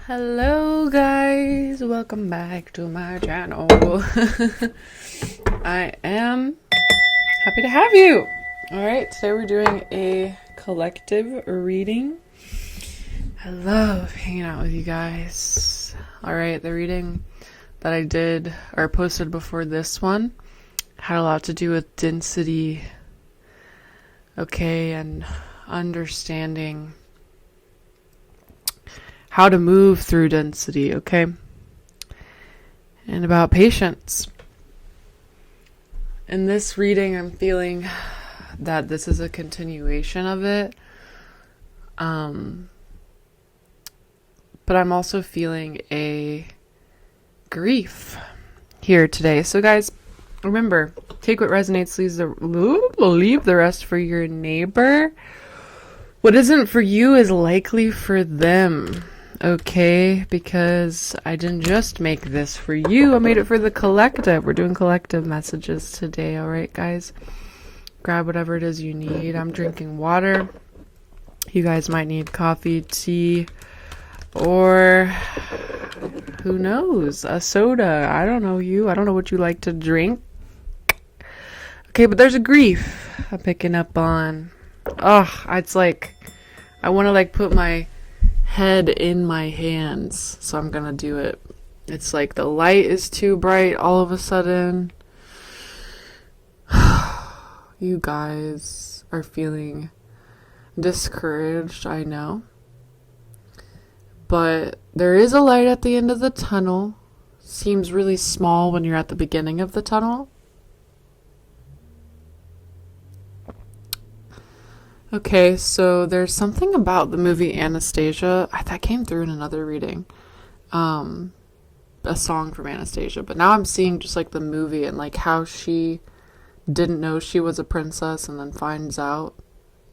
Hello guys, welcome back to my channel. I am happy to have you. Alright, today we're doing a collective reading. I love hanging out with you guys. Alright, the reading that I did or posted before this one had a lot to do with density, okay, and understanding how to move through density, okay? And about patience. In this reading, I'm feeling that this is a continuation of it. But I'm also feeling a grief here today. So guys, remember, take what resonates, leave the rest for your neighbor. What isn't for you is likely for them. Okay, because I didn't just make this for you, I made it for the collective. We're doing collective messages today, alright guys? Grab whatever it is you need. I'm drinking water. You guys might need coffee, tea, or who knows, a soda. I don't know you. I don't know what you like to drink. Okay, but there's a grief I'm picking up on. Oh, it's like, I want to like put my head in my hands, so I'm gonna do it. It's like the light is too bright all of a sudden. You guys are feeling discouraged, I know, but there is a light at the end of the tunnel. Seems really small when you're at the beginning of the tunnel. Okay, so there's something about the movie Anastasia that came through in another reading, a song from Anastasia, but now I'm seeing just like the movie and like how she didn't know she was a princess and then finds out.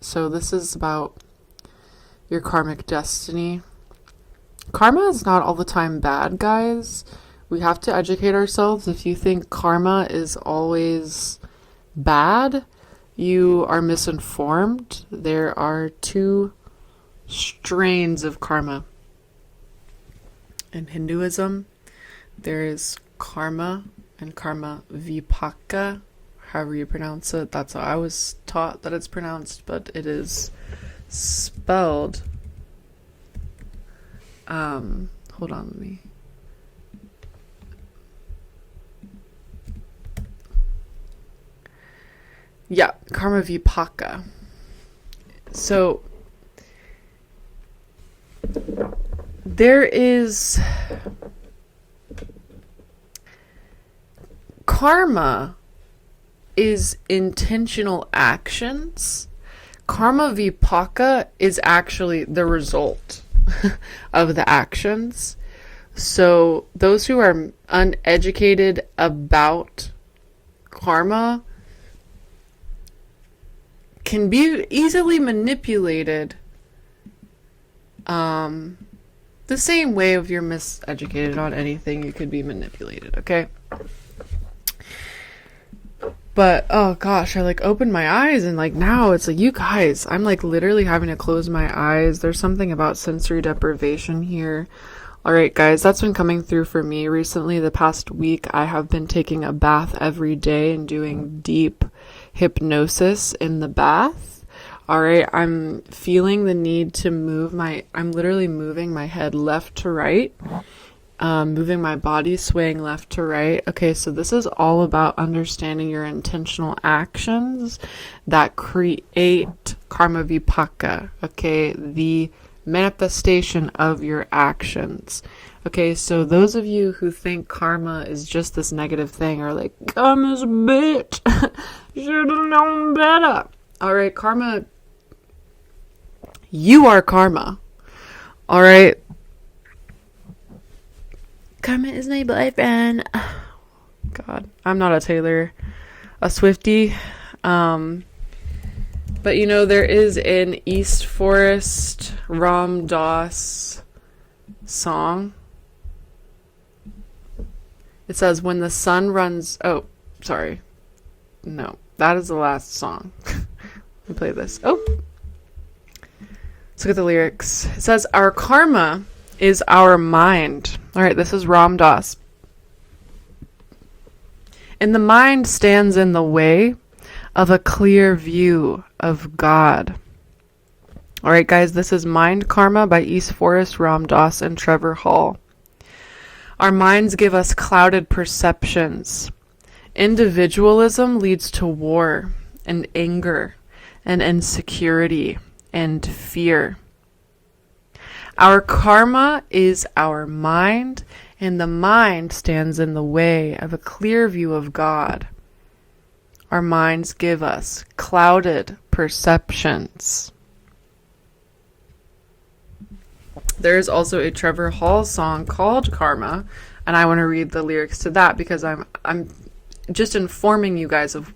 So this is about your karmic destiny. Karma is not all the time bad, guys. We have to educate ourselves. If you think karma is always bad, you are misinformed. There are two strains of karma. In Hinduism, there is karma and karma vipaka, however you pronounce it. That's how I was taught that it's pronounced, but it is spelled. Hold on, let me. Yeah, karma vipaka. So there is karma is intentional actions. Karma vipaka is actually the result of the actions. So those who are uneducated about karma can be easily manipulated the same way if you're miseducated on anything, you could be manipulated, okay? But oh gosh, I like opened my eyes and like now it's like, you guys, I'm like literally having to close my eyes. There's something about sensory deprivation here. Alright guys, that's been coming through for me recently. The past week I have been taking a bath every day and doing deep hypnosis in the bath. Alright, I'm feeling the need to move I'm literally moving my head left to right, moving my body, swaying left to right. Okay, so this is all about understanding your intentional actions that create karma vipaka, okay, the manifestation of your actions. Okay, so those of you who think karma is just this negative thing are like, karma's a bitch. Should have known better. Alright, karma. You are karma. Alright. Karma is my boyfriend. God, I'm not a Taylor, a Swiftie. But you know, there is an East Forest Ram Dass song. It says, when the sun runs... Oh, sorry. No, that is the last song. Let me play this. Oh. Let's look at the lyrics. It says, our karma is our mind. All right, this is Ram Dass. And the mind stands in the way of a clear view of God. All right, guys, this is Mind Karma by East Forest, Ram Dass, and Trevor Hall. Our minds give us clouded perceptions. Individualism leads to war and anger and insecurity and fear. Our karma is our mind, and the mind stands in the way of a clear view of God. Our minds give us clouded perceptions. There is also a Trevor Hall song called Karma, and I want to read the lyrics to that because I'm just informing you guys of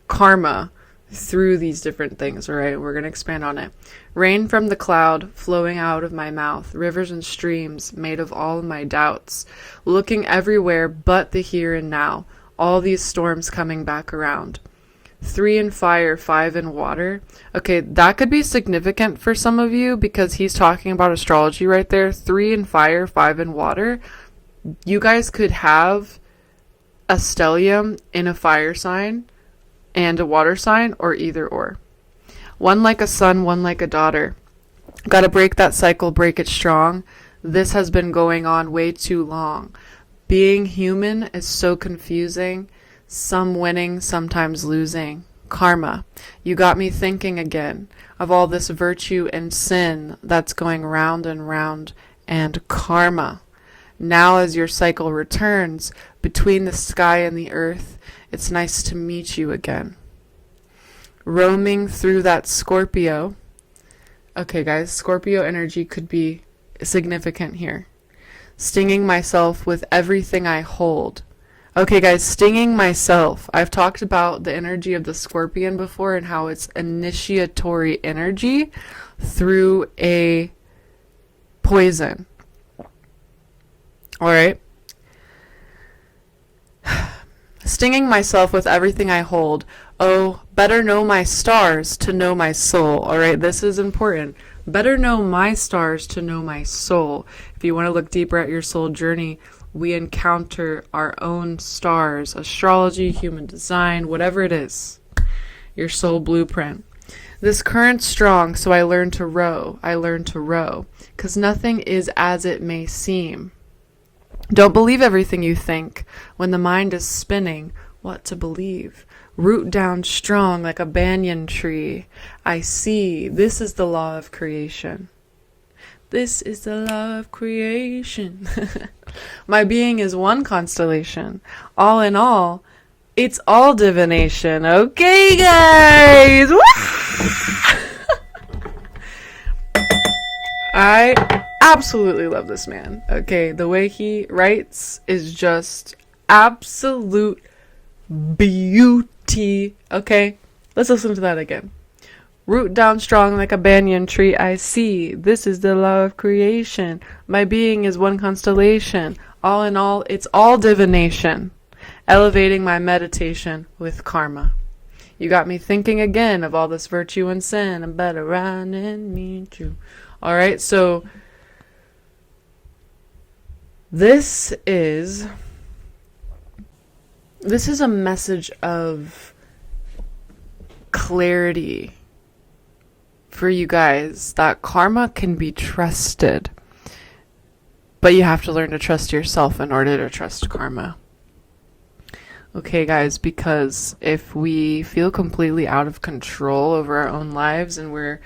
karma through these different things, all right? We're going to expand on it. Rain from the cloud flowing out of my mouth, rivers and streams made of all my doubts, looking everywhere but the here and now, all these storms coming back around. 3 in fire, 5 in water. Okay, that could be significant for some of you because he's talking about astrology right there. 3 in fire, 5 in water. You guys could have a stellium in a fire sign and a water sign, or either or. One like a son, one like a daughter. Gotta break that cycle, break it strong. This has been going on way too long. Being human is so confusing. Some winning, sometimes losing. Karma. You got me thinking again of all this virtue and sin that's going round and round. And karma. Now as your cycle returns between the sky and the earth, it's nice to meet you again. Roaming through that Scorpio. Okay, guys, Scorpio energy could be significant here. Stinging myself with everything I hold. Okay, guys, stinging myself. I've talked about the energy of the Scorpion before and how it's initiatory energy through a poison. All right. Stinging myself with everything I hold. Oh, better know my stars to know my soul. All right, this is important. Better know my stars to know my soul. If you want to look deeper at your soul journey, we encounter our own stars, astrology, human design, whatever it is, your soul blueprint. This current's strong, so I learn to row. I learn to row, 'cause nothing is as it may seem. Don't believe everything you think. When the mind is spinning, what to believe? Root down strong like a banyan tree. I see. This is the law of creation. This is the law of creation. My being is one constellation. All in all, it's all divination. Okay, guys. I absolutely love this man. Okay, the way he writes is just absolute beauty. Okay, let's listen to that again. Root down strong like a banyan tree, I see. This is the law of creation. My being is one constellation. All in all, it's all divination. Elevating my meditation with karma. You got me thinking again of all this virtue and sin. I'm better run and meet you. All right, so this is a message of clarity for you guys, that karma can be trusted, but you have to learn to trust yourself in order to trust karma. Okay, guys, because if we feel completely out of control over our own lives and we're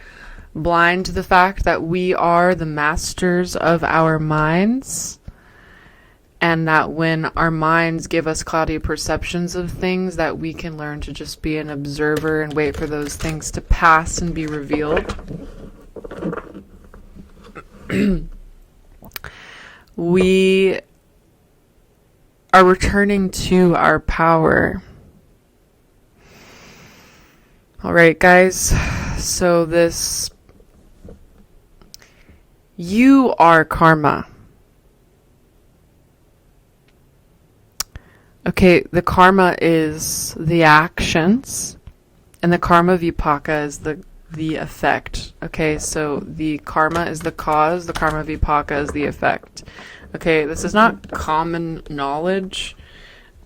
blind to the fact that we are the masters of our minds, and that when our minds give us cloudy perceptions of things, that we can learn to just be an observer and wait for those things to pass and be revealed. We are returning to our power. All right, guys. So you are karma. Okay, the karma is the actions, and the karma vipaka is the the effect. Okay, so the karma is the cause, the karma vipaka is the effect. Okay, this is not common knowledge,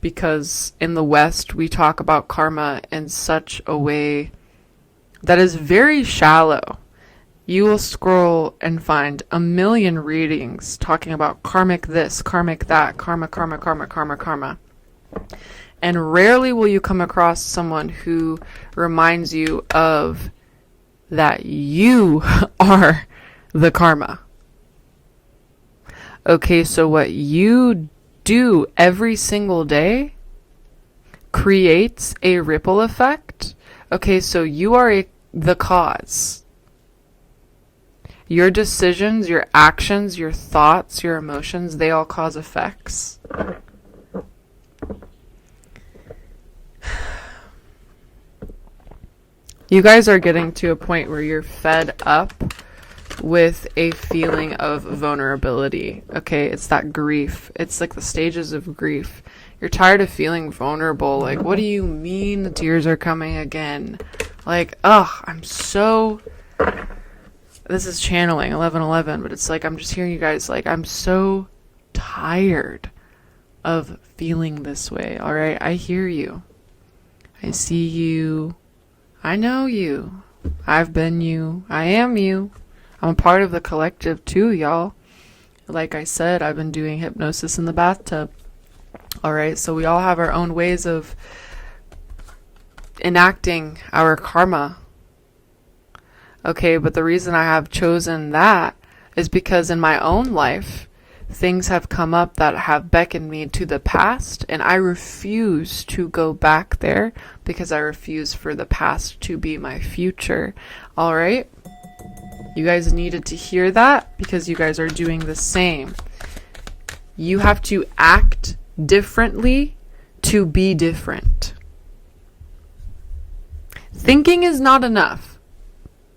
because in the West we talk about karma in such a way that is very shallow. You will scroll and find a million readings talking about karmic this, karmic that, karma, karma, karma, karma, karma. And rarely will you come across someone who reminds you of that you are the karma. Okay, so what you do every single day creates a ripple effect. Okay, so you are the cause. Your decisions, your actions, your thoughts, your emotions, they all cause effects. You guys are getting to a point where you're fed up with a feeling of vulnerability. Okay, it's that grief. It's like the stages of grief. You're tired of feeling vulnerable. Like, what do you mean the tears are coming again? Like, I'm so... This is channeling 1111, but it's like I'm just hearing you guys, like, I'm so tired of feeling this way. All right, I hear you. I see you. I know you. I've been you. I am you. I'm a part of the collective too, y'all. Like I said, I've been doing hypnosis in the bathtub. All right, so we all have our own ways of enacting our karma. Okay, but the reason I have chosen that is because in my own life, things have come up that have beckoned me to the past, and I refuse to go back there because I refuse for the past to be my future. All right? You guys needed to hear that because you guys are doing the same. You have to act differently to be different. Thinking is not enough.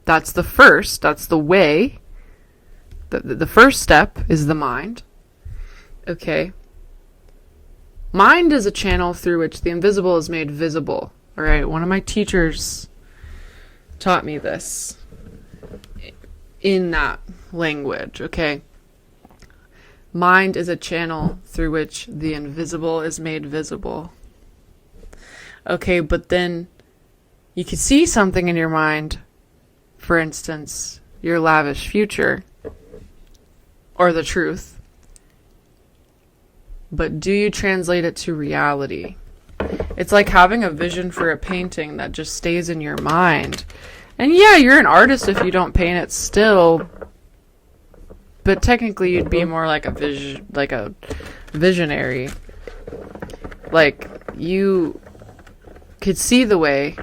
That's the way. The first step is the mind. Okay. Mind is a channel through which the invisible is made visible. All right. One of my teachers taught me this in that language. Okay. Mind is a channel through which the invisible is made visible. Okay, but then you could see something in your mind. For instance, your lavish future or the truth. But do you translate it to reality? It's like having a vision for a painting that just stays in your mind. And yeah, you're an artist if you don't paint it still. But technically you'd be more like a visionary. Like you could see the way.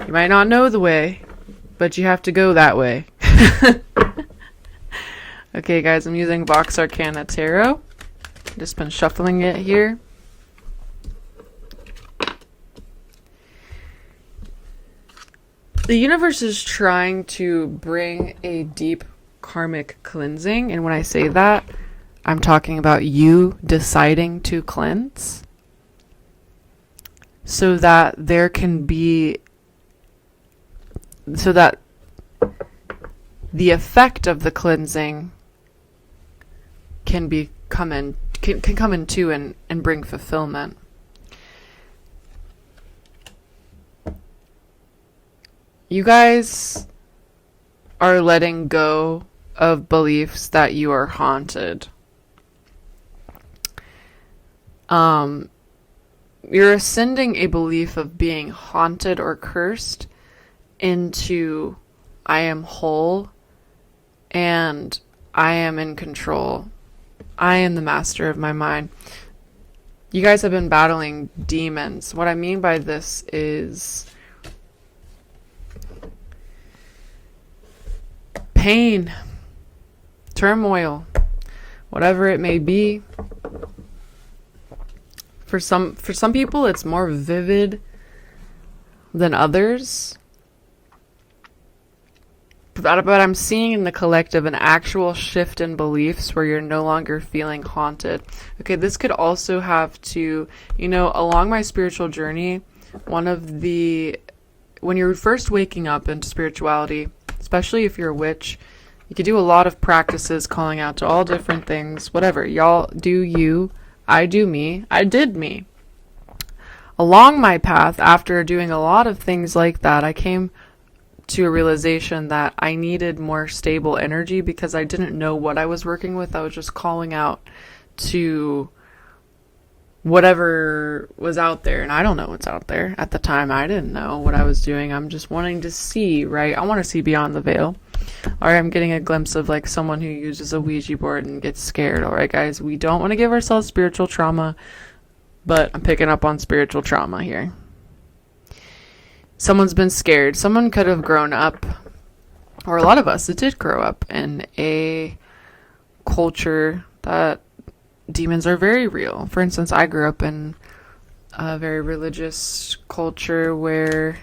You might not know the way, but you have to go that way. Okay, guys, I'm using 𝚑𝚑 Tarot. Just been shuffling it here. The universe is trying to bring a deep karmic cleansing, and when I say that, I'm talking about you deciding to cleanse so that there can be, so that the effect of the cleansing can come into and bring fulfillment. You guys are letting go of beliefs that you are haunted. You're ascending a belief of being haunted or cursed into I am whole and I am in control. I am the master of my mind. You guys have been battling demons. What I mean by this is pain, turmoil, whatever it may be. For some people, it's more vivid than others. But I'm seeing in the collective an actual shift in beliefs where you're no longer feeling haunted. Okay, this could also have to, along my spiritual journey, one of the when you're first waking up into spirituality, especially if you're a witch, you could do a lot of practices calling out to all different things, whatever. Y'all do you, I do me, I did me. Along my path, after doing a lot of things like that, I came to a realization that I needed more stable energy because I didn't know what I was working with. I was just calling out to whatever was out there, and I don't know what's out there. At the time, I didn't know what I was doing. I'm just wanting to see, right? I want to see beyond the veil. All right, I'm getting a glimpse of like someone who uses a Ouija board and gets scared. All right, guys, we don't want to give ourselves spiritual trauma, but I'm picking up on spiritual trauma here. Someone's been scared. Someone could have grown up, or a lot of us that did grow up in a culture that demons are very real. For instance, I grew up in a very religious culture where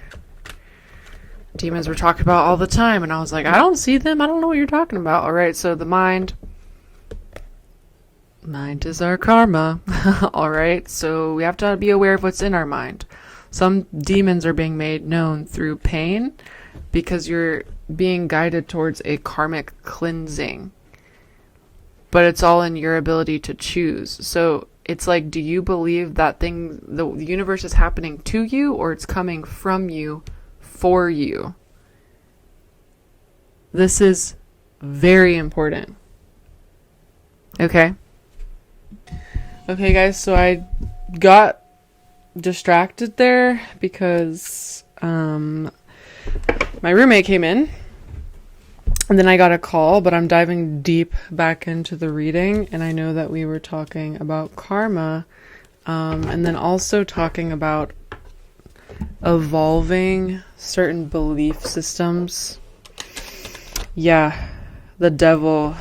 demons were talked about all the time, and I was like, I don't see them. I don't know what you're talking about. All right, so the mind is our karma. All right, so we have to be aware of what's in our mind. Some demons are being made known through pain because you're being guided towards a karmic cleansing. But it's all in your ability to choose. So it's like, do you believe that thing, the universe is happening to you, or it's coming from you for you? This is very important. Okay? Okay, guys, so I got distracted there because my roommate came in. And then I got a call, but I'm diving deep back into the reading, and I know that we were talking about karma, and then also talking about evolving certain belief systems. Yeah, the devil.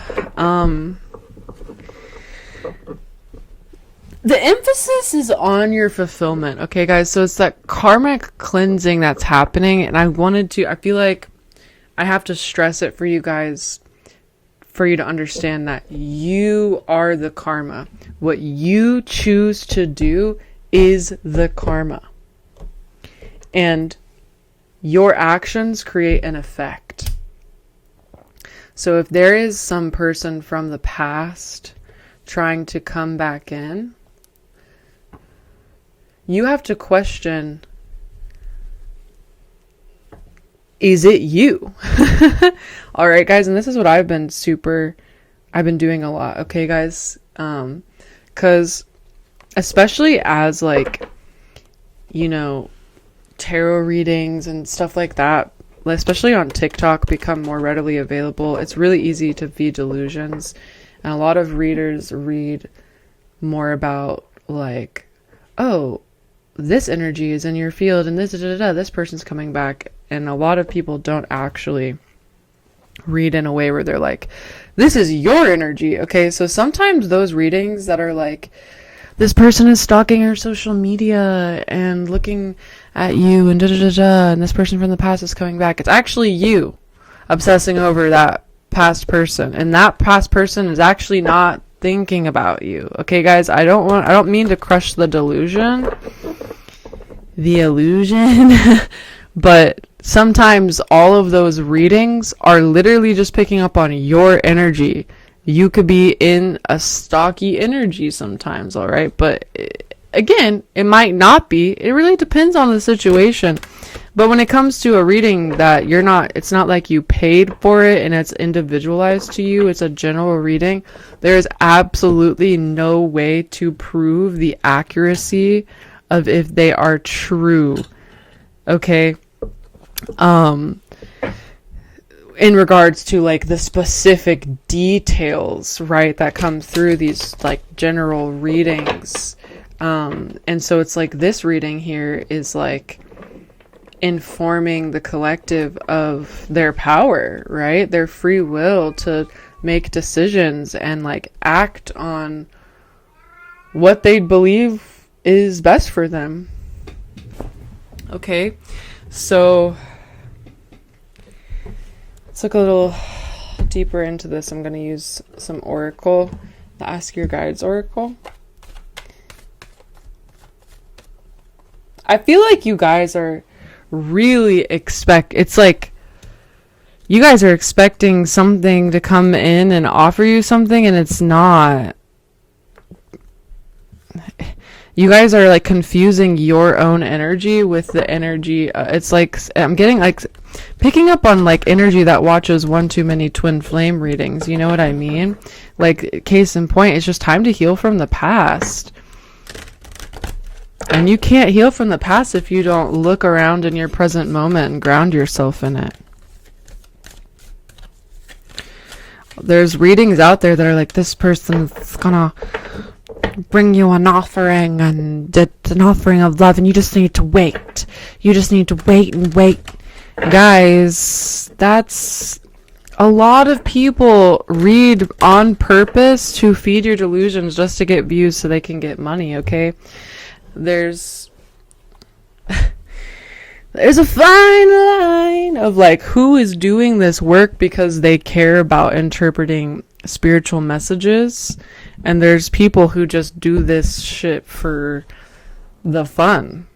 The emphasis is on your fulfillment, okay, guys? So it's that karmic cleansing that's happening, and I feel like I have to stress it for you guys, for you to understand that you are the karma. What you choose to do is the karma. And your actions create an effect. So if there is some person from the past trying to come back in, you have to question, is it you? All right, guys. And this is what I've been doing a lot. Okay, guys. Cause especially as like, tarot readings and stuff like that, especially on TikTok, become more readily available. It's really easy to feed delusions. And a lot of readers read more about like, oh, this energy is in your field and this person's coming back. And a lot of people don't actually read in a way where they're like, this is your energy. Okay, so sometimes those readings that are like, this person is stalking your social media and looking at you and and this person from the past is coming back. It's actually you obsessing over that past person. And that past person is actually not thinking about you. Okay, guys, I don't mean to crush the illusion, but sometimes all of those readings are literally just picking up on your energy. You could be in a stocky energy sometimes, all right? But again, it might not be. It really depends on the situation. But when it comes to a reading that it's not like you paid for it and it's individualized to you, it's a general reading, there's absolutely no way to prove the accuracy of if they are true. Okay? In regards to like the specific details, right, that come through these like general readings. And so it's like this reading here is like informing the collective of their power, right? Their free will to make decisions and like act on what they believe is best for them. Okay, so let's look a little deeper into this. I'm going to use some oracle, the Ask Your Guides oracle. I feel like you guys are really expect, it's like you guys are expecting something to come in and offer you something, and it's not. You guys are like confusing your own energy with the energy. It's like I'm getting like picking up on like energy that watches one too many twin flame readings. You know what I mean? Like, case in point, it's just time to heal from the past. And you can't heal from the past if you don't look around in your present moment and ground yourself in it. There's readings out there that are like, this person's gonna bring you an offering, and it's an offering of love, and you just need to wait. You just need to wait and wait. Guys, that's a lot of people read on purpose to feed your delusions just to get views so they can get money, okay? There's a fine line of like who is doing this work because they care about interpreting spiritual messages, and there's people who just do this shit for the fun.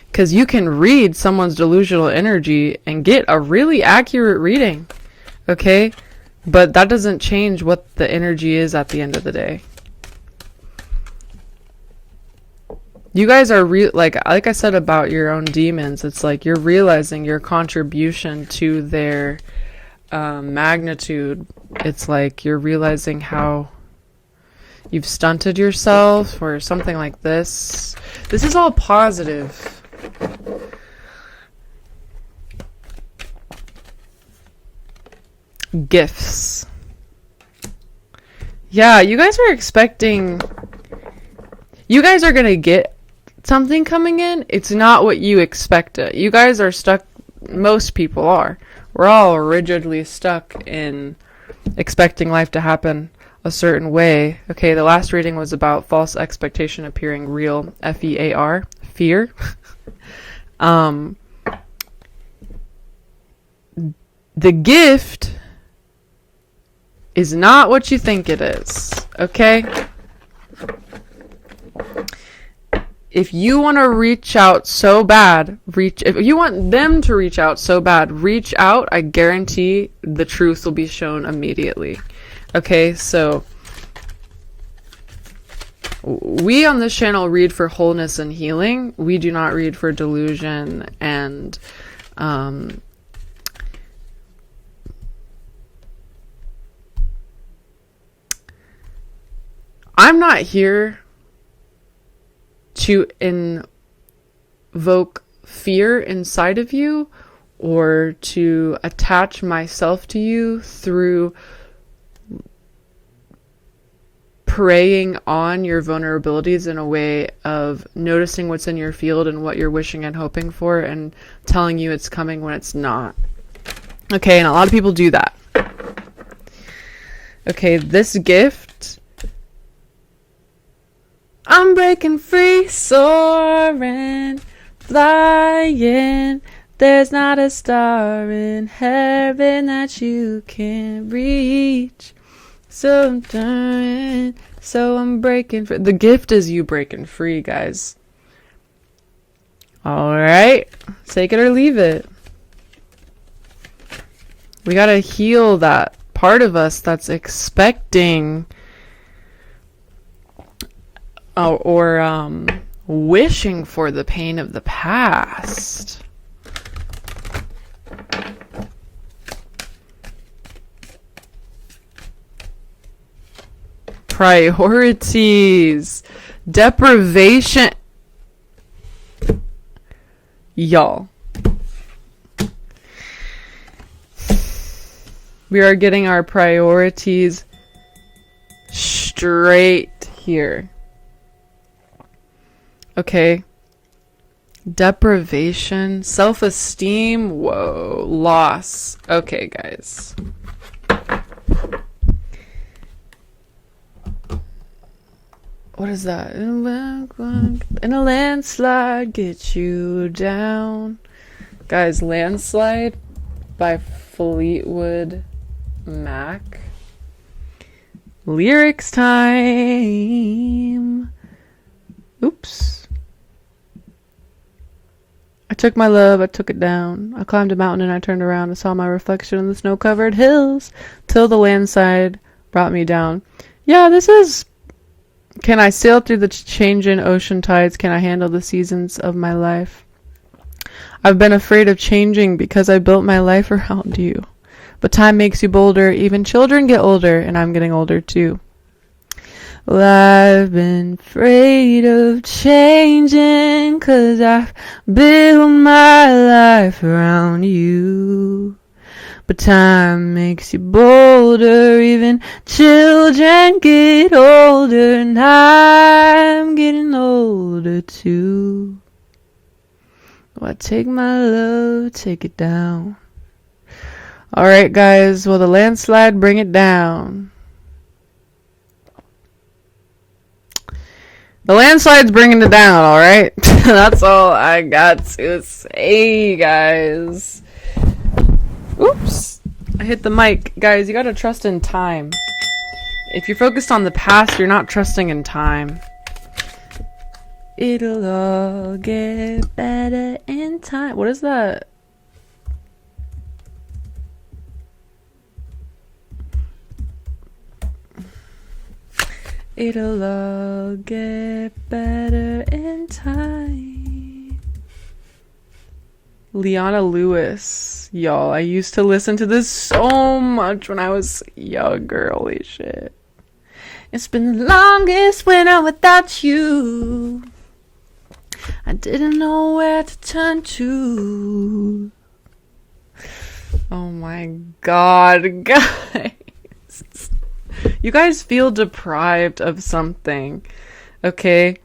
Because you can read someone's delusional energy and get a really accurate reading, okay? But that doesn't change what the energy is at the end of the day. You guys are like I said about your own demons, it's like you're realizing your contribution to their magnitude. It's like you're realizing how you've stunted yourself or something like this. This is all positive. Gifts. Yeah, you guys are expecting, you guys are gonna get something coming in. It's not what you expected. You guys are stuck, most people are. We're all rigidly stuck in expecting life to happen a certain way. Okay, the last reading was about false expectation appearing real. F-E-A-R, fear. The gift is not what you think it is, okay? If you want to reach out so bad, if you want them to reach out so bad, reach out. I guarantee the truth will be shown immediately. Okay, so we on this channel read for wholeness and healing. We do not read for delusion and I'm not here to invoke fear inside of you or to attach myself to you through preying on your vulnerabilities in a way of noticing what's in your field and what you're wishing and hoping for and telling you it's coming when it's not. Okay, and a lot of people do that. Okay, this gift, I'm breaking free, soaring, flying. There's not a star in heaven that you can reach. So I'm turning, so I'm breaking free. The gift is you breaking free, guys. Alright, take it or leave it. We gotta heal that part of us that's expecting or wishing for the pain of the past. Priorities, deprivation. Y'all, we are getting our priorities straight here. Okay. Deprivation, self-esteem, whoa, loss. Okay, guys. What is that? In a landslide, get you down. Guys, Landslide by Fleetwood Mac. Lyrics time. Oops. I took my love, I took it down. I climbed a mountain and I turned around and saw my reflection in the snow-covered hills till the landslide brought me down. Yeah, this is... Can I sail through the changing ocean tides? Can I handle the seasons of my life? I've been afraid of changing because I built my life around you. But time makes you bolder. Even children get older, and I'm getting older too. Well, I've been afraid of changing 'cause I've built my life around you. But time makes you bolder, even children get older, and I'm getting older too. Well, I take my love, take it down. Alright guys, well the landslide, bring it down. The landslide's bringing it down, alright? That's all I got to say, guys. Oops. I hit the mic. Guys, you gotta trust in time. If you're focused on the past, you're not trusting in time. It'll all get better in time. What is that? It'll all get better in time. Leona Lewis. Y'all, I used to listen to this so much when I was younger. Holy shit. It's been the longest winter without you. I didn't know where to turn to. Oh my god, guys. You guys feel deprived of something, okay?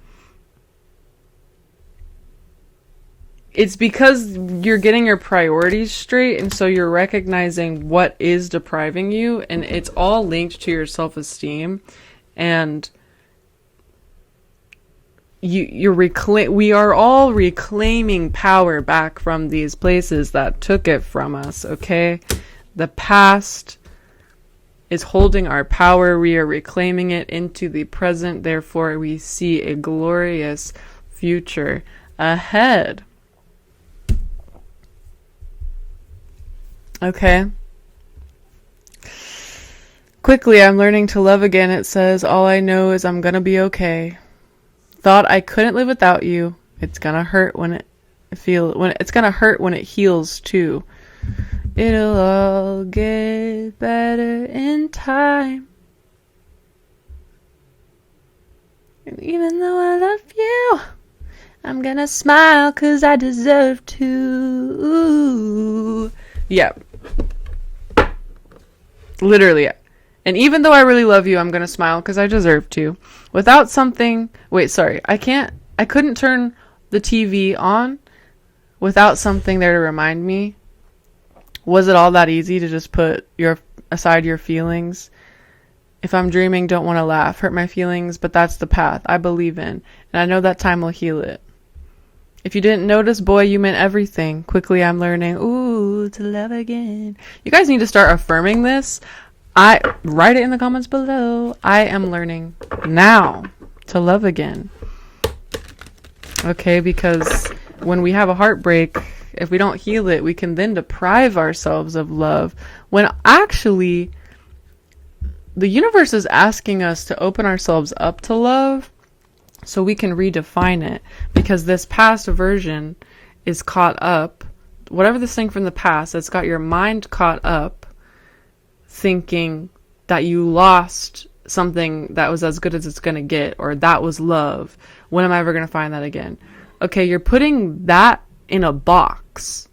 It's because you're getting your priorities straight, and so you're recognizing what is depriving you, and it's all linked to your self-esteem, and we are all reclaiming power back from these places that took it from us, okay? The past is holding our power. We are reclaiming it into the present. Therefore, we see a glorious future ahead. Okay. Quickly, I'm learning to love again. It says, all I know is I'm gonna be okay. Thought I couldn't live without you. It's gonna hurt when it's gonna hurt when it heals too. It'll all get better in time. And even though I love you, I'm gonna smile 'cause I deserve to. Yeah. Literally. And even though I really love you, I'm gonna smile 'cause I deserve to. Without something... Wait, sorry. I couldn't turn the TV on without something there to remind me. Was it all that easy to just put aside your feelings? If I'm dreaming, don't want to laugh, hurt my feelings, but that's the path I believe in, and I know that time will heal it. If you didn't notice, boy, you meant everything. Quickly, I'm learning, ooh, to love again. You guys need to start affirming this. Write it in the comments below. I am learning now to love again. Okay, because when we have a heartbreak, if we don't heal it, we can then deprive ourselves of love. When actually, the universe is asking us to open ourselves up to love so we can redefine it. Because this past version is caught up. Whatever this thing from the past, it's got your mind caught up thinking that you lost something that was as good as it's going to get, or that was love. When am I ever going to find that again? Okay, you're putting that in a box,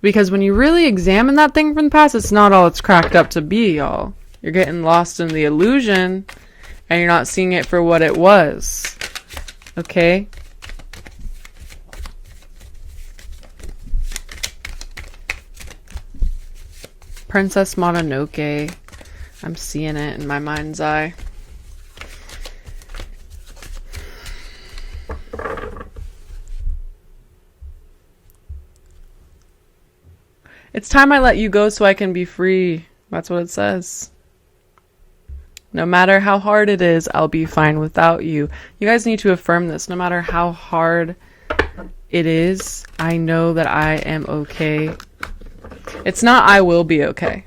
because when you really examine that thing from the past, it's not all it's cracked up to be, y'all. You're getting lost in the illusion and you're not seeing it for what it was. Okay? Princess Mononoke. I'm seeing it in my mind's eye. It's time I let you go so I can be free. That's what it says. No matter how hard it is, I'll be fine without you. You guys need to affirm this. No matter how hard it is. I know that I am okay. It's not I will be okay.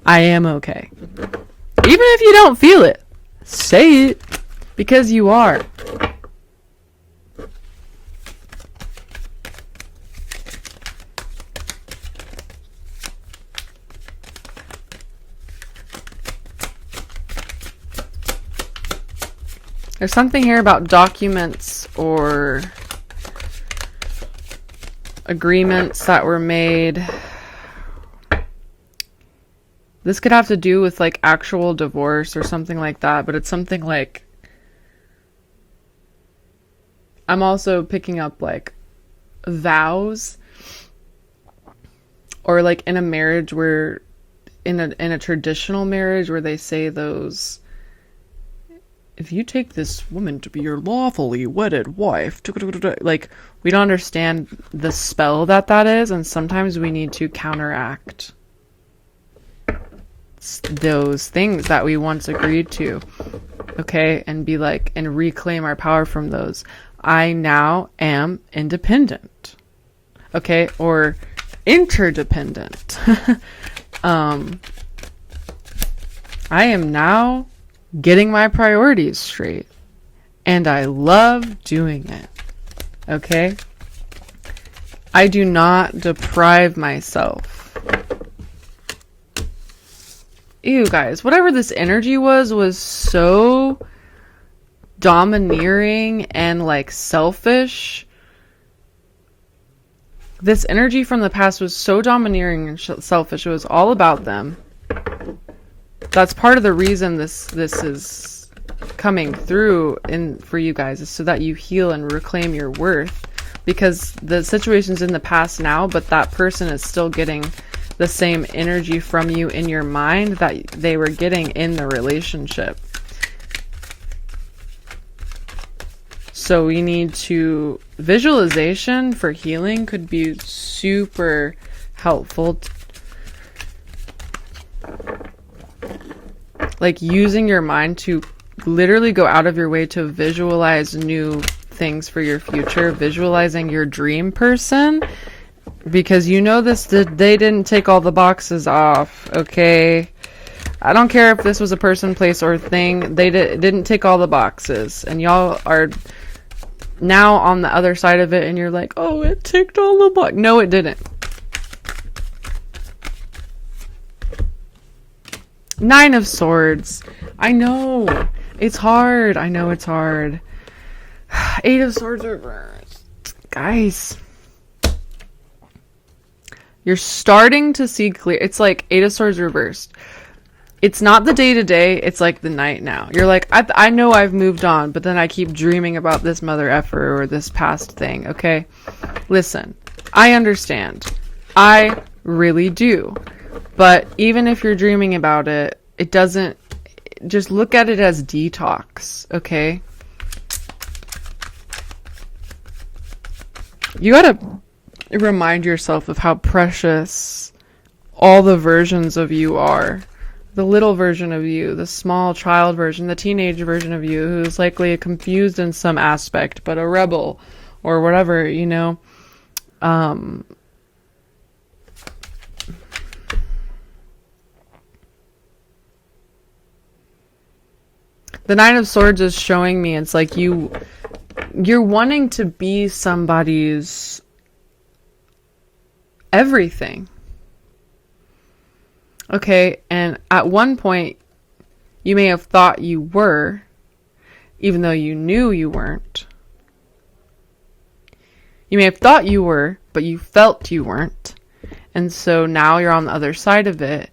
I am okay. Even if you don't feel it, say it, because you are. There's something here about documents or agreements that were made. This could have to do with like actual divorce or something like that, but it's something like, I'm also picking up like vows, or like in a marriage where in a traditional marriage where they say those, if you take this woman to be your lawfully wedded wife, like, we don't understand the spell that is, and sometimes we need to counteract those things that we once agreed to, okay, and be like, and reclaim our power from those. I now am independent, okay, or interdependent. I am now getting my priorities straight, and I love doing it, okay? I do not deprive myself. Ew, guys, whatever this energy was so domineering and like selfish. This energy from the past was so domineering and selfish. It was all about them. That's part of the reason this is coming through for you guys, is so that you heal and reclaim your worth, because the situation's in the past now, but that person is still getting the same energy from you in your mind that they were getting in the relationship. So we need to, visualization for healing could be super helpful. Like using your mind to literally go out of your way to visualize new things for your future, visualizing your dream person, because you know this, they didn't take all the boxes off, okay? I don't care if this was a person, place, or thing. They didn't tick all the boxes, and y'all are now on the other side of it, and you're like, oh, it ticked all the boxes. No, it didn't. Nine of Swords. I know. It's hard. I know it's hard. Eight of Swords reversed. Guys. You're starting to see clear. It's like Eight of Swords reversed. It's not the day-to-day. It's like the night now. You're like, I know I've moved on, but then I keep dreaming about this mother effer or this past thing, okay? Listen, I understand. I really do. But even if you're dreaming about it, it doesn't, just look at it as detox, okay? You gotta remind yourself of how precious all the versions of you are. The little version of you, the small child version, the teenage version of you, who's likely confused in some aspect, but a rebel or whatever, you know. The Nine of Swords is showing me, it's like you're wanting to be somebody's everything. Okay, and at one point, you may have thought you were, even though you knew you weren't. You may have thought you were, but you felt you weren't. And so now you're on the other side of it,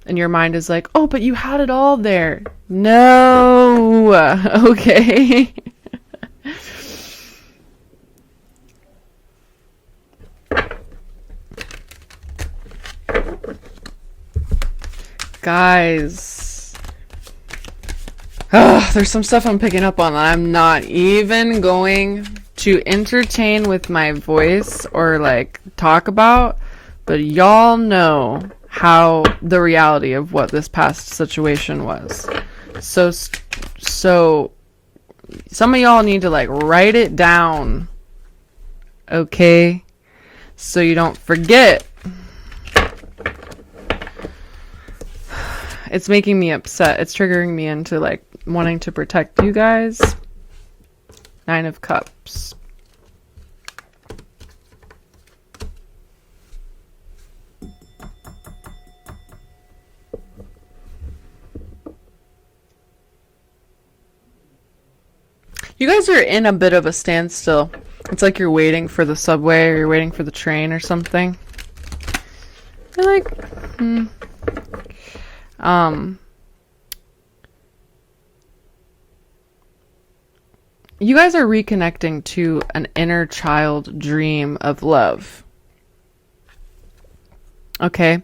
and your mind is like, oh, but you had it all there. No! Okay. Guys, there's some stuff I'm picking up on that I'm not even going to entertain with my voice or like talk about, but y'all know how the reality of what this past situation was. So some of y'all need to like write it down okay? So you don't forget. It's making me upset. It's triggering me into like wanting to protect you guys. 9 of Cups. You guys are in a bit of a standstill. It's like you're waiting for the subway or you're waiting for the train or something. You're like, you guys are reconnecting to an inner child dream of love. Okay?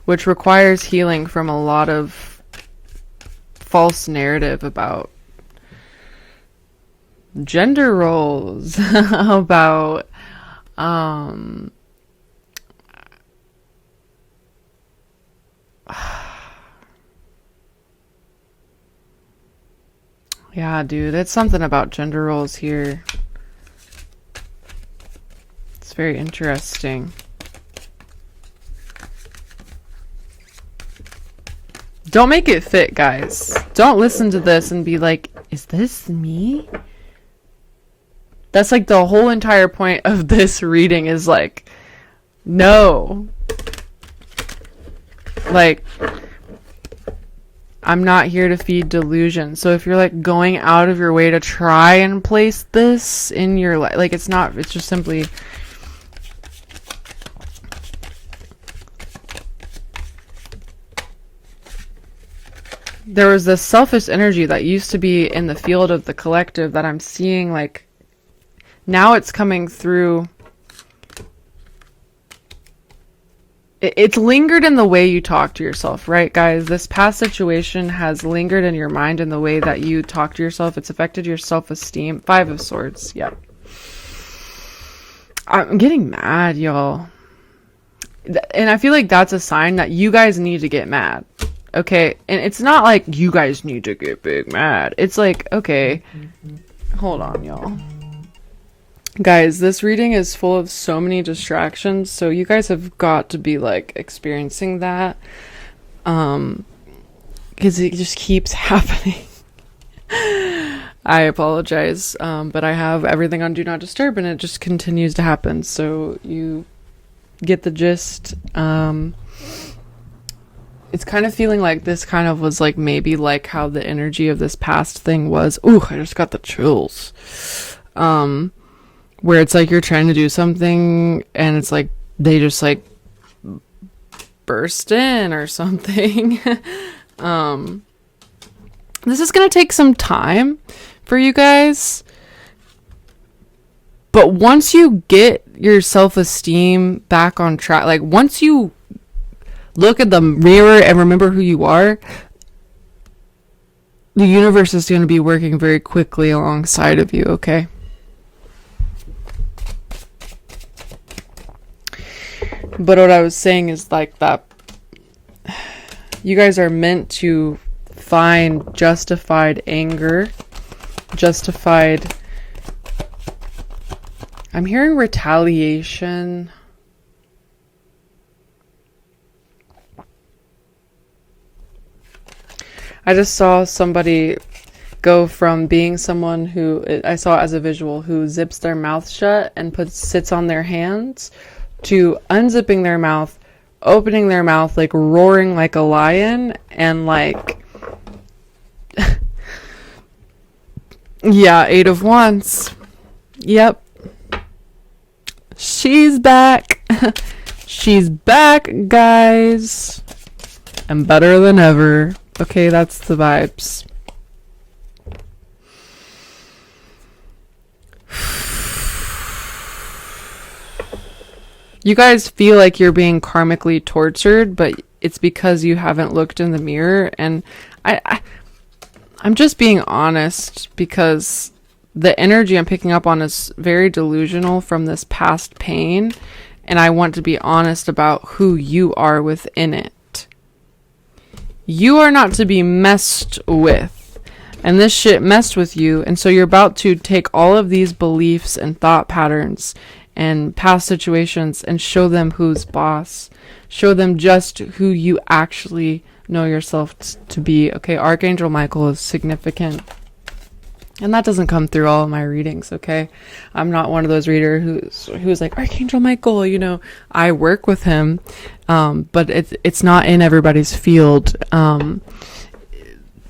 Which requires healing from a lot of false narrative about gender roles, about yeah, dude, it's something about gender roles here. It's very interesting. Don't make it fit, guys. Don't listen to this and be like, is this me? That's like the whole entire point of this reading is like, no. Like, I'm not here to feed delusion. So if you're like going out of your way to try and place this in your life, like it's not, it's just simply, there was this selfish energy that used to be in the field of the collective that I'm seeing, like, now it's coming through. It's lingered in the way you talk to yourself, right, guys? This past situation has lingered in your mind in the way that you talk to yourself. It's affected your self-esteem. 5 of Swords, yeah. I'm getting mad, y'all. And I feel like that's a sign that you guys need to get mad. Okay? And it's not like you guys need to get big mad. It's like, okay, hold on, y'all. Guys, this reading is full of so many distractions, so you guys have got to be like experiencing that, because it just keeps happening. I apologize, but I have everything on Do Not Disturb and it just continues to happen, so you get the gist. It's kind of feeling like this kind of was like maybe like how the energy of this past thing was. Ooh, I just got the chills. Where it's like you're trying to do something and it's like they just like burst in or something. This is gonna take some time for you guys, but once you get your self-esteem back on track, like once you look at the mirror and remember who you are, the universe is going to be working very quickly alongside of you, okay? But what I was saying is like that you guys are meant to find justified anger, justified, I'm hearing retaliation. I just saw somebody go from being someone who, I saw as a visual, who zips their mouth shut and sits on their hands, to unzipping their mouth, opening their mouth, like roaring like a lion, and like, yeah, 8 of Wands. Yep. She's back. She's back, guys. And better than ever. Okay, that's the vibes. You guys feel like you're being karmically tortured, but it's because you haven't looked in the mirror. And I'm just being honest, because the energy I'm picking up on is very delusional from this past pain. And I want to be honest about who you are within it. You are not to be messed with. And this shit messed with you. And so you're about to take all of these beliefs and thought patterns and past situations and show them who's boss. Show them just who you actually know yourself to be. Okay, Archangel Michael is significant. And that doesn't come through all of my readings, okay? I'm not one of those readers who's like, Archangel Michael, you know, I work with him, but it's not in everybody's field.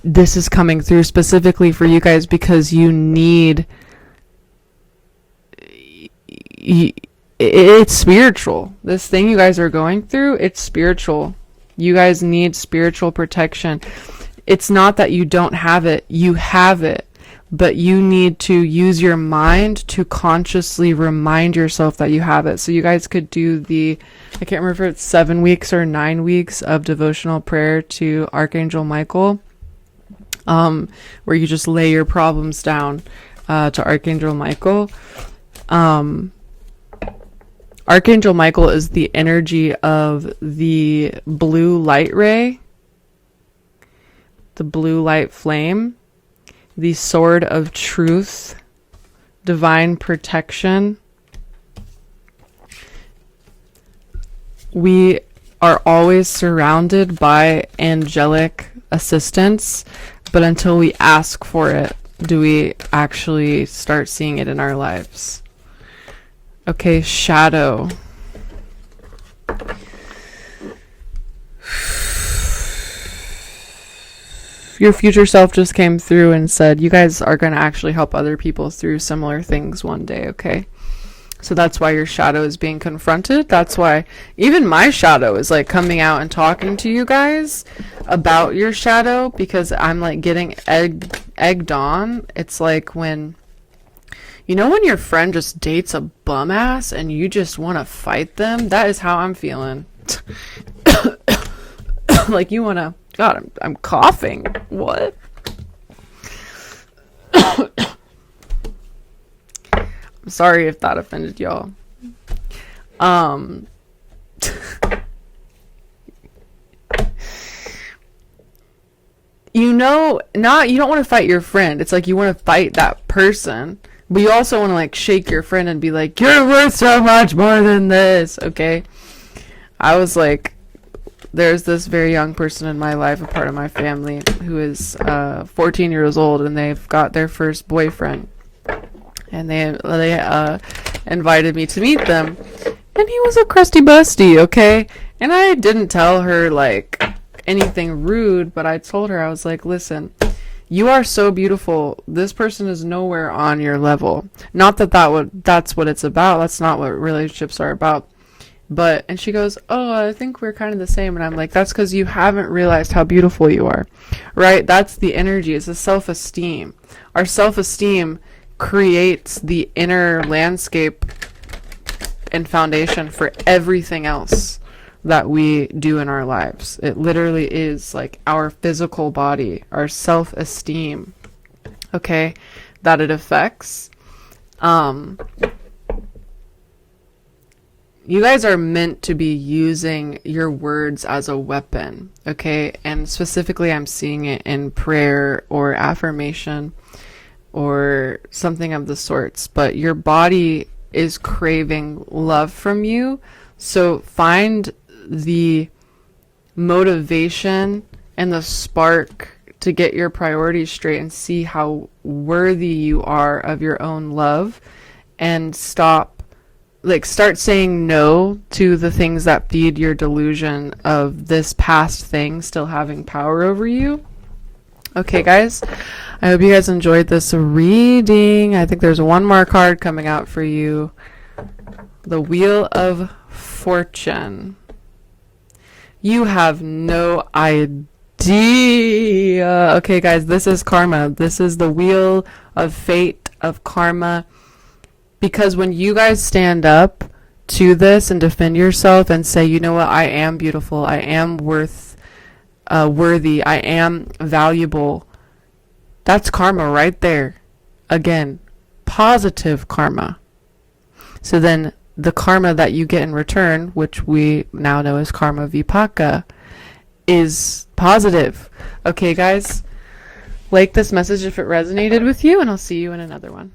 This is coming through specifically for you guys because you need... It's spiritual. This thing you guys are going through, it's spiritual. You guys need spiritual protection. It's not that you don't have it. You have it. But you need to use your mind to consciously remind yourself that you have it. So you guys could do I can't remember if it's 7 weeks or 9 weeks of devotional prayer to Archangel Michael, where you just lay your problems down to Archangel Michael. Archangel Michael is the energy of the blue light ray, the blue light flame, the sword of truth, divine protection. We are always surrounded by angelic assistance, but until we ask for it, do we actually start seeing it in our lives? Okay, shadow. Your future self just came through and said you guys are going to actually help other people through similar things one day, okay? So that's why your shadow is being confronted. That's why even my shadow is like coming out and talking to you guys about your shadow, because I'm like getting egged on. It's like when, you know, when your friend just dates a bum ass and you just want to fight them? That is how I'm feeling. Like you want to... God, I'm coughing. What? I'm sorry if that offended y'all. You know, you don't want to fight your friend. It's like you want to fight that person. But you also want to like shake your friend and be like, you're worth so much more than this, okay? I was like, there's this very young person in my life, a part of my family, who is 14 years old, and they've got their first boyfriend. And they invited me to meet them. And he was a crusty busty, okay? And I didn't tell her, like, anything rude, but I told her, I was like, listen, you are so beautiful. This person is nowhere on your level. Not that that's what it's about. That's not what relationships are about. But, and she goes, oh, I think we're kind of the same. And I'm like, that's because you haven't realized how beautiful you are, right? That's the energy. It's the self-esteem. Our self-esteem creates the inner landscape and foundation for everything else that we do in our lives. It literally is like our physical body, our self-esteem, okay, that it affects. You guys are meant to be using your words as a weapon, okay? And specifically, I'm seeing it in prayer or affirmation or something of the sorts. But your body is craving love from you. So find the motivation and the spark to get your priorities straight and see how worthy you are of your own love, and start saying no to the things that feed your delusion of this past thing still having power over you. Okay, guys, I hope you guys enjoyed this reading. I think there's one more card coming out for you. The Wheel of Fortune. You have no idea. Okay, guys, this is karma. This is the wheel of fate, of karma. Because when you guys stand up to this and defend yourself and say, you know what, I am beautiful, I am worthy, I am valuable, that's karma right there. Again, positive karma. So then the karma that you get in return, which we now know as karma vipaka, is positive. Okay, guys, like this message if it resonated with you, and I'll see you in another one.